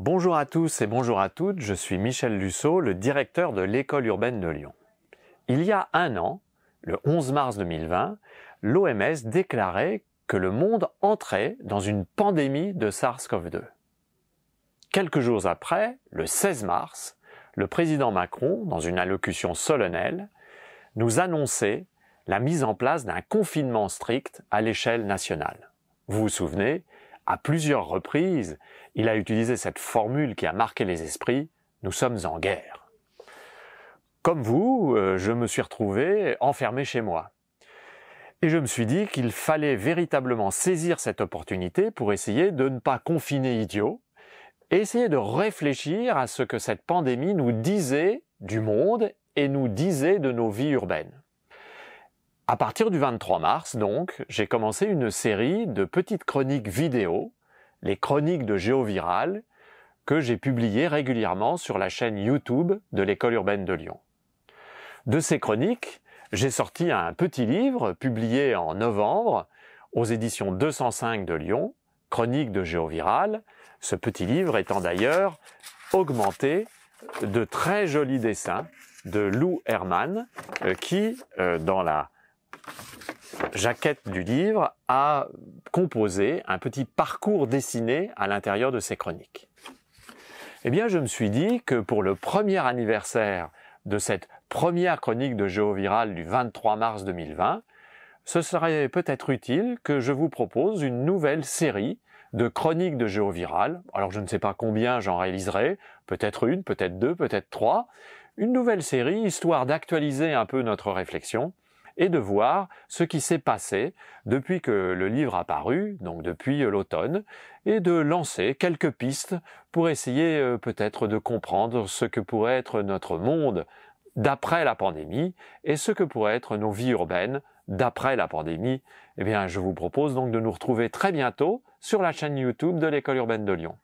Bonjour à tous et bonjour à toutes, je suis Michel Lusseau, le directeur de l'École urbaine de Lyon. Il y a un an, le 11 mars 2020, l'OMS déclarait que le monde entrait dans une pandémie de SARS-CoV-2. Quelques jours après, le 16 mars, le président Macron, dans une allocution solennelle, nous annonçait la mise en place d'un confinement strict à l'échelle nationale. Vous vous souvenez, à plusieurs reprises, il a utilisé cette formule qui a marqué les esprits « nous sommes en guerre ». Comme vous, je me suis retrouvé enfermé chez moi. Et je me suis dit qu'il fallait véritablement saisir cette opportunité pour essayer de ne pas confiner idiots et essayer de réfléchir à ce que cette pandémie nous disait du monde et nous disait de nos vies urbaines. À partir du 23 mars, donc, j'ai commencé une série de petites chroniques vidéo, les chroniques de GeoViral, que j'ai publiées régulièrement sur la chaîne YouTube de l'École urbaine de Lyon. De ces chroniques, j'ai sorti un petit livre publié en novembre aux éditions 205 de Lyon, Chroniques de GeoViral, ce petit livre étant d'ailleurs augmenté de très jolis dessins de Lou Herman qui, dans la jaquette du livre, a composé un petit parcours dessiné à l'intérieur de ces chroniques. Eh bien, je me suis dit que pour le premier anniversaire de cette première chronique de GeoViral du 23 mars 2020, ce serait peut-être utile que je vous propose une nouvelle série de chroniques de GeoViral. Alors, je ne sais pas combien j'en réaliserai, peut-être une, peut-être deux, peut-être trois. Une nouvelle série, histoire d'actualiser un peu notre réflexion et de voir ce qui s'est passé depuis que le livre a paru, donc depuis l'automne, et de lancer quelques pistes pour essayer peut-être de comprendre ce que pourrait être notre monde d'après la pandémie et ce que pourraient être nos vies urbaines d'après la pandémie. Eh bien, je vous propose donc de nous retrouver très bientôt sur la chaîne YouTube de l'École urbaine de Lyon.